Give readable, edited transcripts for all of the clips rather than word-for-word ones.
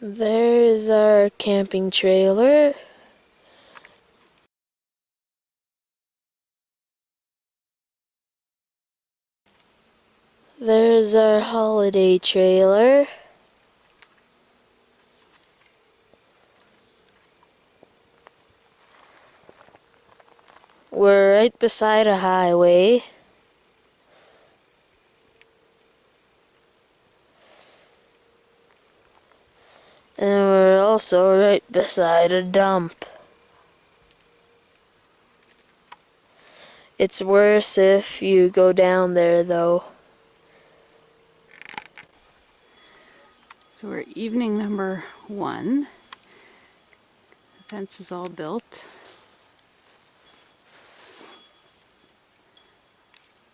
There's our camping trailer. There's our holiday trailer. We're right beside a highway. And we're also right beside a dump. It's worse if you go down there though. So we're evening number 1. The fence is all built.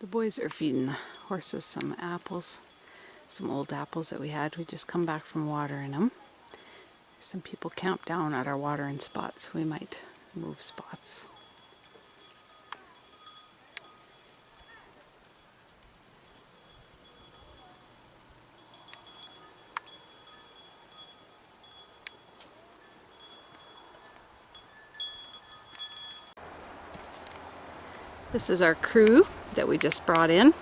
The boys are feeding the horses some apples, some old apples that we had. We just come back from watering them. Some people camp down at our watering spots. We might move spots. This is our crew that we just brought in.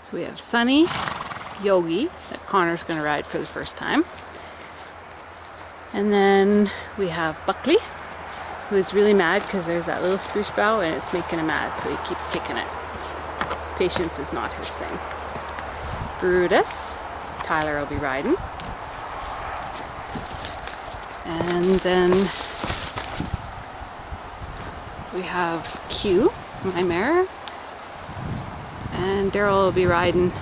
So we have Sunny, Yogi, that Connor's going to ride for the first time. And then we have Buckley, who is really mad because there's that little spruce bough and it's making him mad, so he keeps kicking it. Patience is not his thing. Brutus, Tyler will be riding. And then we have Q, my mare, and Daryl will be riding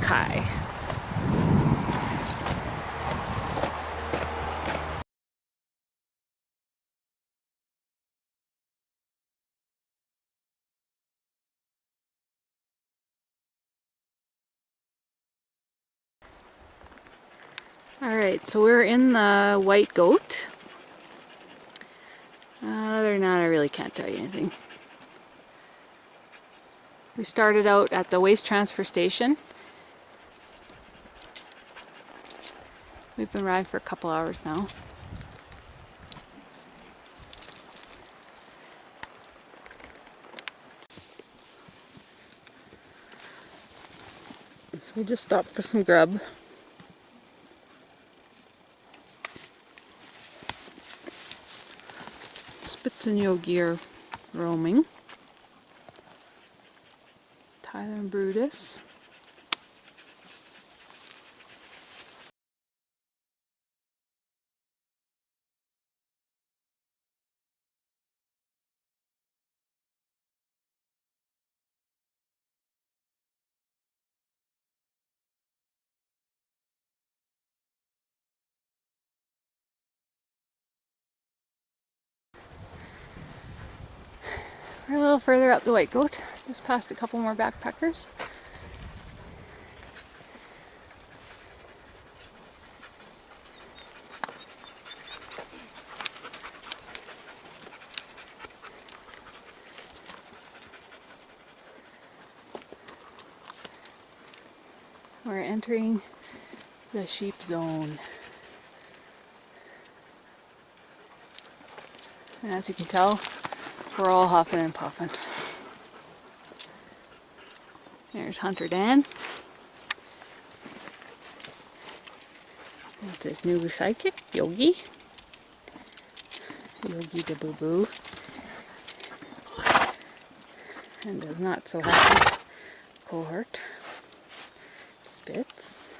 Kai. Alright, so we're in the Whitegoat. Other than that, I really can't tell you anything. We started out at the waste transfer station. We've been riding for a couple hours now. So we just stopped for some grub. Spitz and Yogi are roaming. Tyler and Brutus. We're a little further up the Whitegoat, just past a couple more backpackers. We're entering the sheep zone. And as you can tell, we're all huffing and puffing. There's Hunter Dan. That's his new sidekick, Yogi. Yogi the Boo Boo. And his not so happy cohort, Spitz.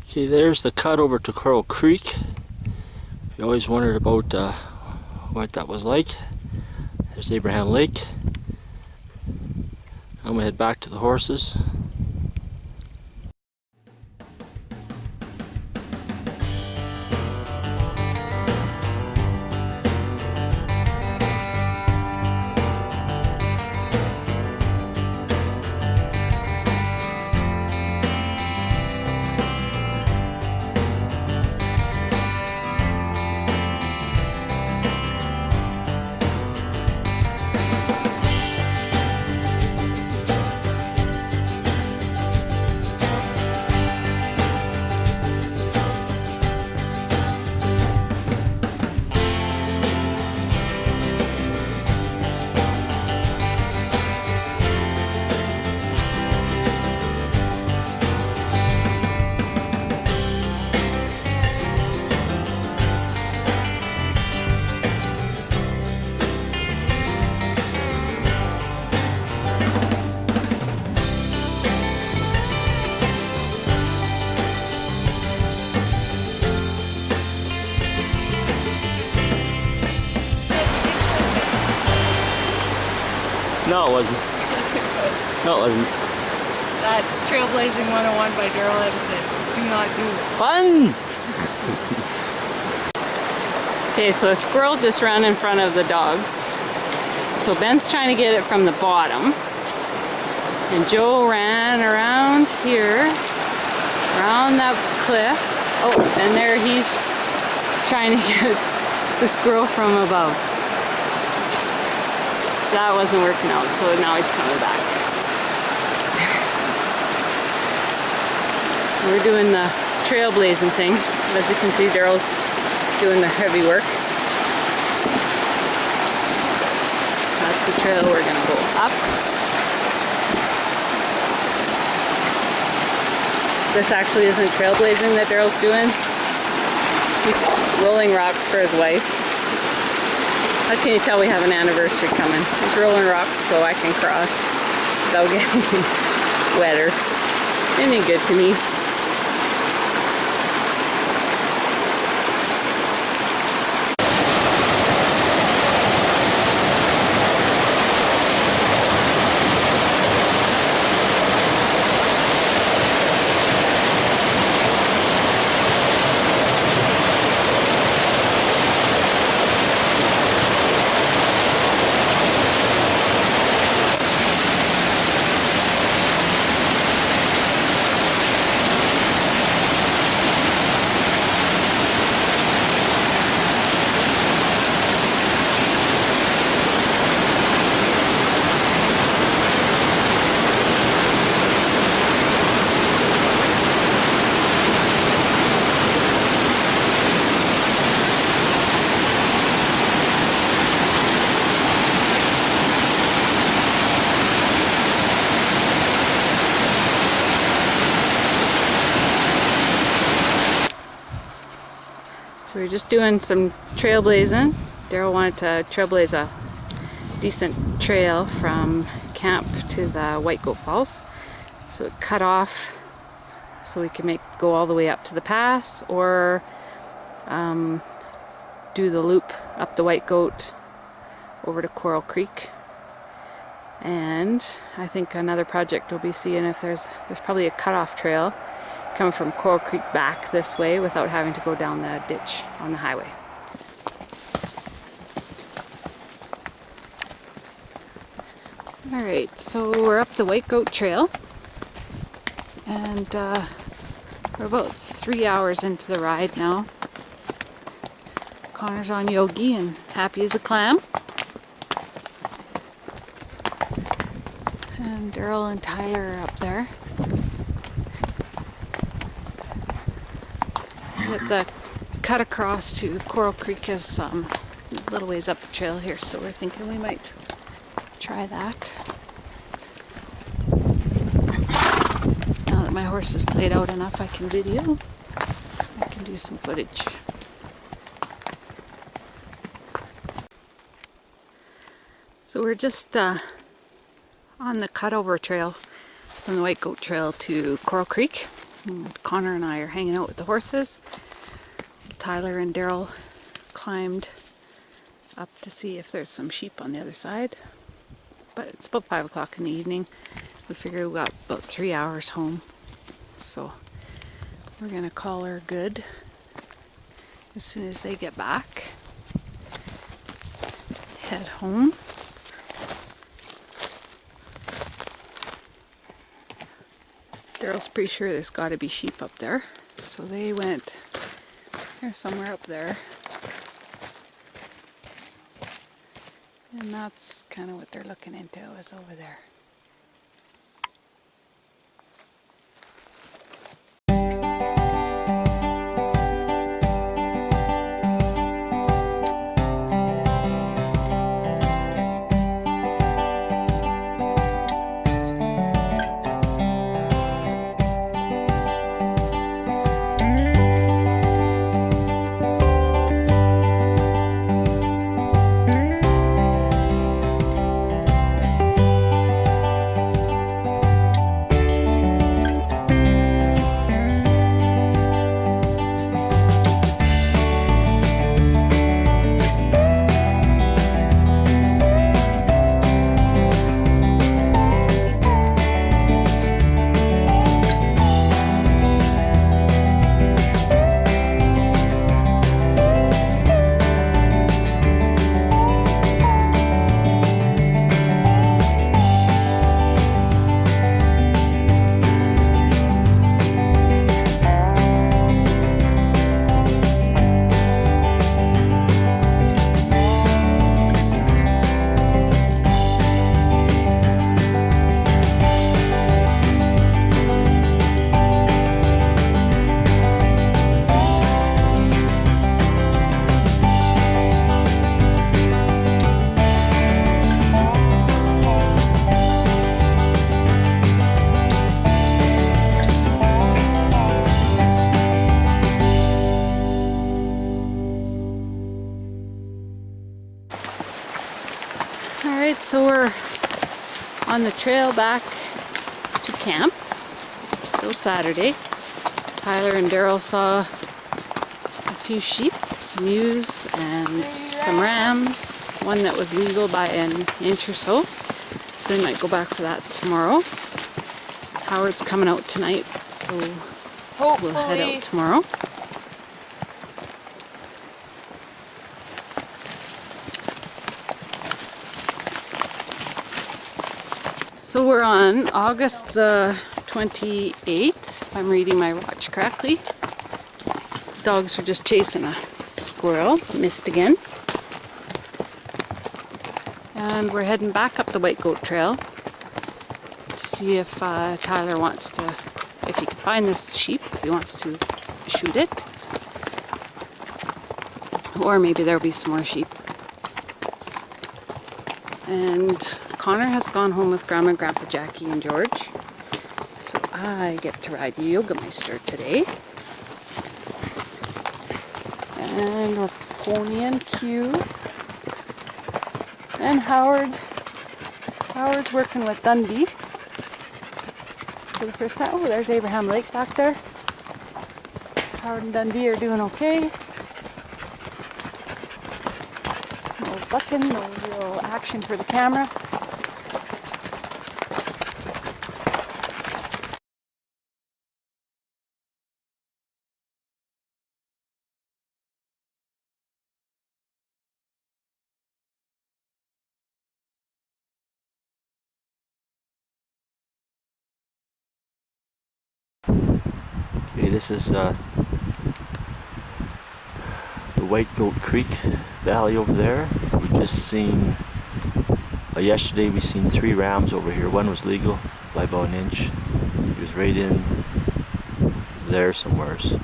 Okay, there's the cut over to Coral Creek. We always wondered about what that was like. There's Abraham Lake. I'm gonna head back to the horses. No, it wasn't. Yes, it was. No, it wasn't. That Trailblazing 101 by Daryl Edison. Do not do it. Fun! Okay, so a squirrel just ran in front of the dogs. So Ben's trying to get it from the bottom. And Joe ran around here, around that cliff. Oh, and there he's trying to get the squirrel from above. That wasn't working out, so now he's coming back. We're doing the trailblazing thing. As you can see, Daryl's doing the heavy work. That's the trail we're gonna go up. This actually isn't trailblazing that Daryl's doing. He's rolling rocks for his wife. How can you tell we have an anniversary coming? He's rolling rocks so I can cross without getting wetter. Isn't he good to me? So we're just doing some trailblazing. Daryl wanted to trailblaze a decent trail from camp to the Whitegoat Falls. So it cut off so we can go all the way up to the pass, or do the loop up the Whitegoat over to Coral Creek. And I think another project we'll be seeing if there's probably a cutoff trail coming from Coral Creek back this way without having to go down the ditch on the highway. Alright, so we're up the Whitegoat Trail, and we're about 3 hours into the ride now. Connor's on Yogi and happy as a clam. And Daryl and Tyler are up there. The cut across to Coral Creek is a little ways up the trail here, so we're thinking we might try that. Now that my horse has played out enough, I can video. I can do some footage. So we're just on the cutover trail from the Whitegoat Trail to Coral Creek. Connor and I are hanging out with the horses. Tyler and Daryl climbed up to see if there's some sheep on the other side. But it's about 5 o'clock in the evening. We figure we got about 3 hours home. So we're gonna call her good as soon as they get back. Head home. Daryl's pretty sure there's got to be sheep up there. So they went, they're somewhere up there. And that's kind of what they're looking into, is over there. Alright, so we're on the trail back to camp. It's still Saturday. Tyler and Daryl saw a few sheep, some ewes and some rams. One that was legal by an inch or so. So they might go back for that tomorrow. Howard's coming out tonight, so we'll head out tomorrow. So we're on August the 28th, if I'm reading my watch correctly. Dogs are just chasing a squirrel, missed again. And we're heading back up the Whitegoat trail to see if Tyler wants to, if he can find this sheep, if he wants to shoot it. Or maybe there'll be some more sheep. And Connor has gone home with Grandma and Grandpa Jackie and George. So I get to ride Yoga Meister today. And we're ponying Q. And Howard's working with Dundee for the first time. Oh, there's Abraham Lake back there. Howard and Dundee are doing okay. No bucking, no real action for the camera. Okay, this is the Whitegoat Creek Valley over there. We just seen, yesterday we seen 3 rams over here. One was legal by about an inch. He was right in there somewheres.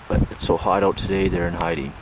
But it's so hot out today, they're in hiding.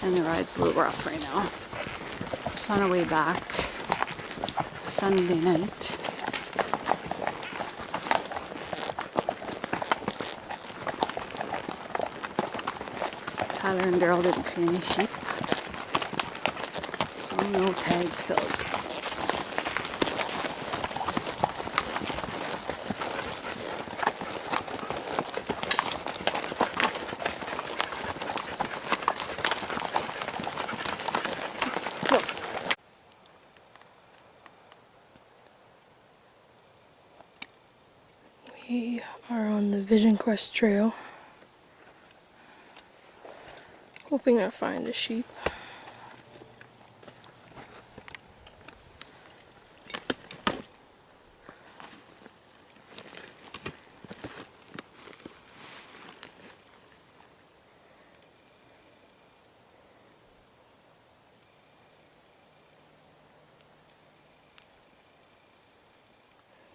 and the ride's a little rough right now. So on our way back, Sunday night, Tyler and Daryl didn't see any sheep, so no tags filled. We are on the Vision Quest Trail, hoping to find a sheep.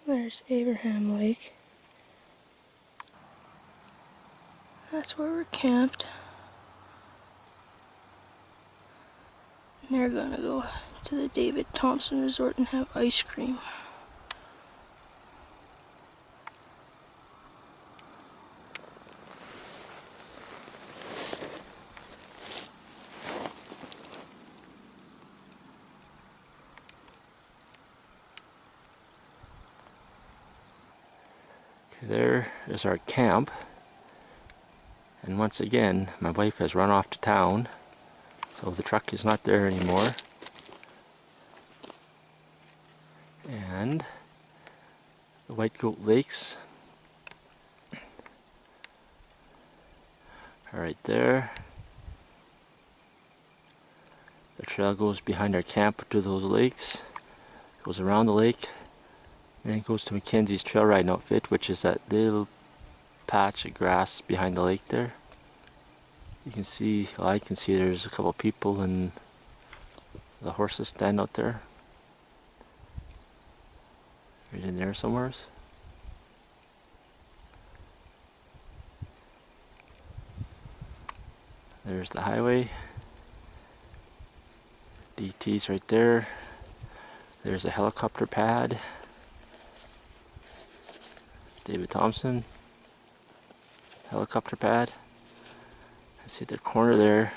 There's Abraham Lake. That's where we're camped. And they're gonna go to the David Thompson Resort and have ice cream. Okay, there is our camp. And once again, my wife has run off to town, so the truck is not there anymore. And the Whitegoat Lakes are right there. The trail goes behind our camp to those lakes, goes around the lake, then it goes to Mackenzie's trail riding outfit, which is that little patch of grass behind the lake there. You can see, well, I can see there's a couple of people and the horses stand out there. Right in there somewhere. There's the highway. DT's right there. There's a helicopter pad. David Thompson helicopter pad. I see at the corner there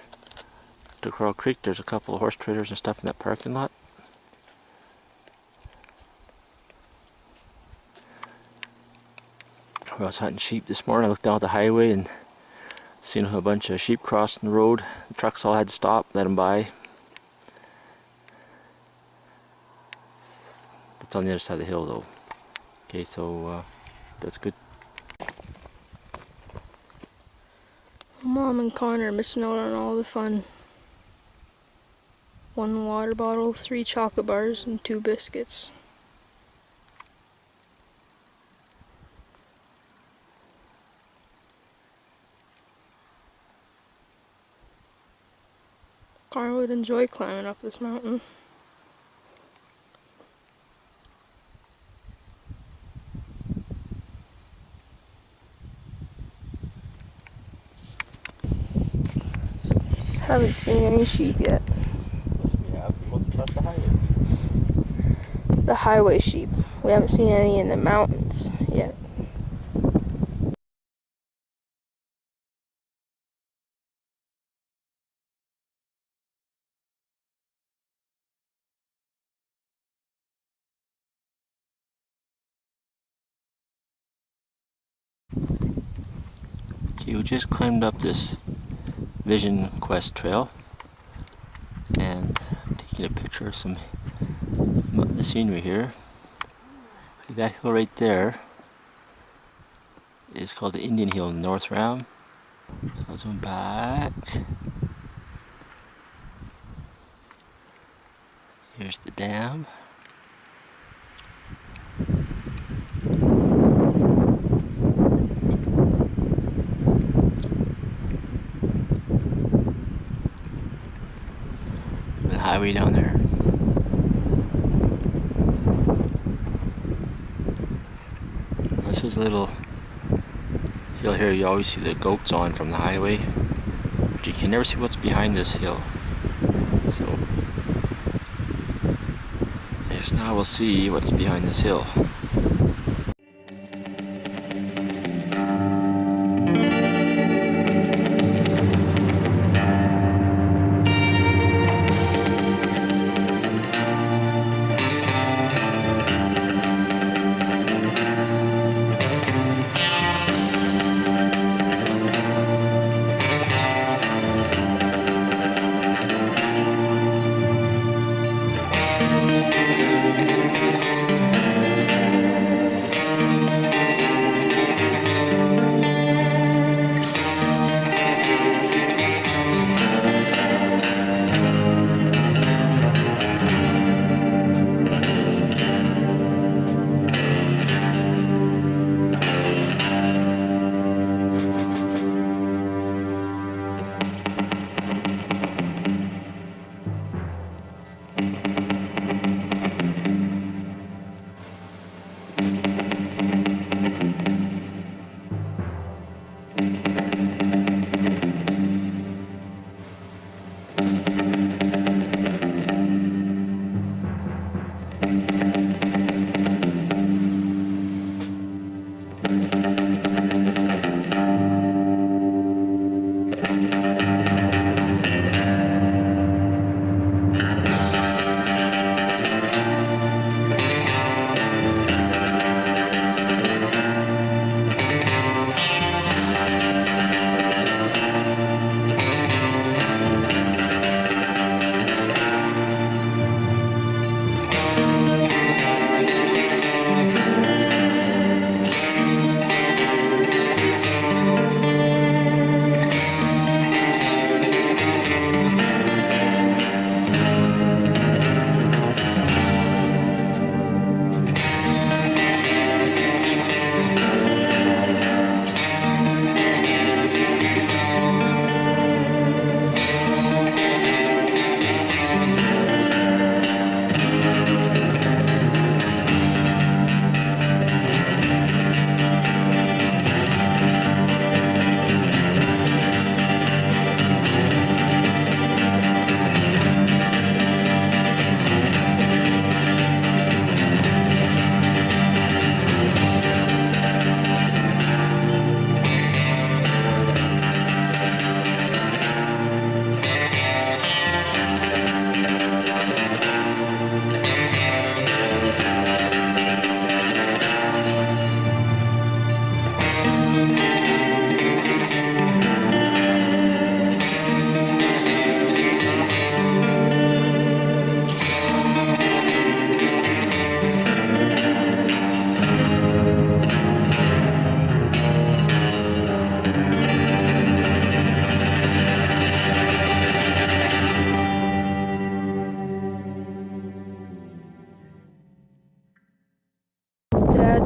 to Coral Creek, there's a couple of horse traders and stuff in that parking lot. I was hunting sheep this morning. I looked down at the highway and seen a bunch of sheep crossing the road. The trucks all had to stop, let them by. That's on the other side of the hill though. Okay, so that's good. Mom and Connor are missing out on all the fun. 1 water bottle, 3 chocolate bars, and 2 biscuits. Connor would enjoy climbing up this mountain. Haven't seen any sheep yet. The highway sheep. We haven't seen any in the mountains yet. Okay, we just climbed up this Vision Quest trail, and I'm taking a picture of some the scenery here. Okay, that hill right there is called the Indian Hill in North Ram. So I'll zoom back. Here's the dam. And the highway down there. This was a little hill here you always see the goats on from the highway, but you can never see what's behind this hill. So I guess now we'll see what's behind this hill.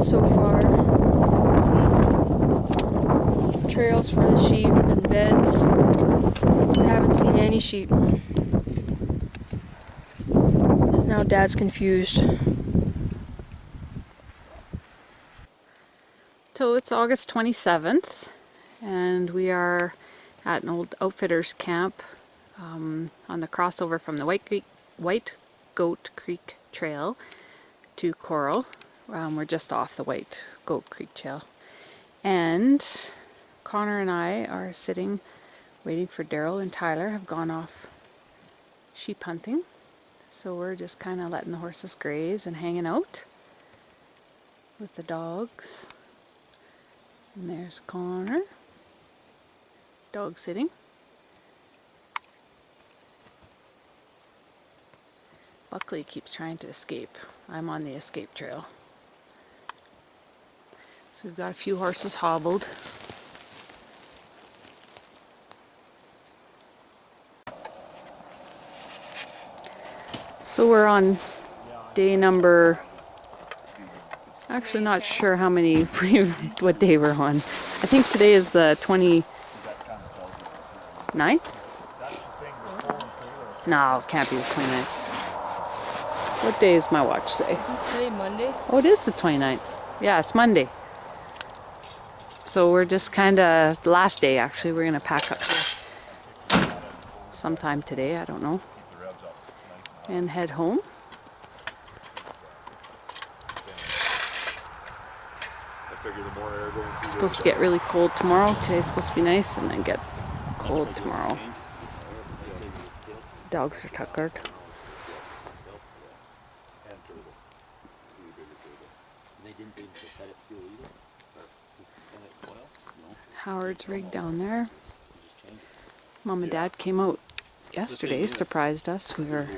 So far, let's see, trails for the sheep and beds. We haven't seen any sheep. So now Dad's confused. So it's August 27th, and we are at an old outfitters camp on the crossover from the Whitegoat Creek Trail to Coral. We're just off the Whitegoat Creek Trail. And Connor and I are sitting waiting for Daryl and Tyler have gone off sheep hunting. So we're just kind of letting the horses graze and hanging out with the dogs. And there's Connor, dog sitting. Luckily he keeps trying to escape. I'm on the escape trail. So we've got a few horses hobbled. So we're on day number, actually not sure how many, what day we're on. I think today is the 29th? No, it can't be the 29th. What day does my watch say? Isn't today Monday? Oh, it is the 29th. Yeah, it's Monday. So we're just kind of, last day actually, we're going to pack up here. sometime today, I don't know. And head home. It's supposed to get really cold tomorrow. Today's supposed to be nice and then get cold tomorrow. Dogs are tuckered. Howard's rig down there. Mom and Dad came out yesterday, surprised us. We were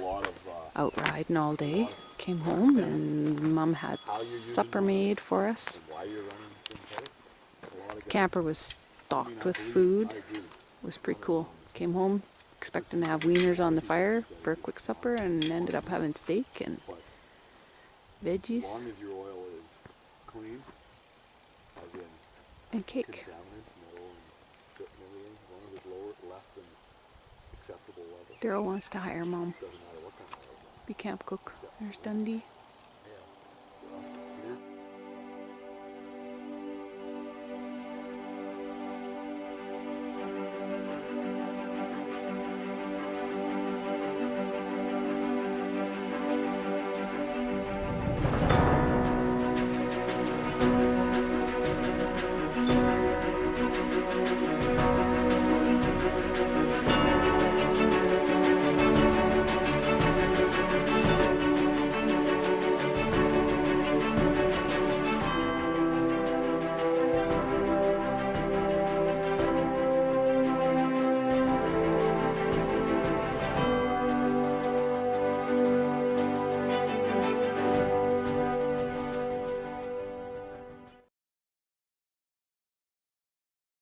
out riding all day. Came home and Mom had supper made for us. Camper was stocked with food. It was pretty cool. Came home expecting to have wieners on the fire for a quick supper and ended up having steak and veggies and cake. Daryl wants to hire Mom. Be camp cook. There's Dundee.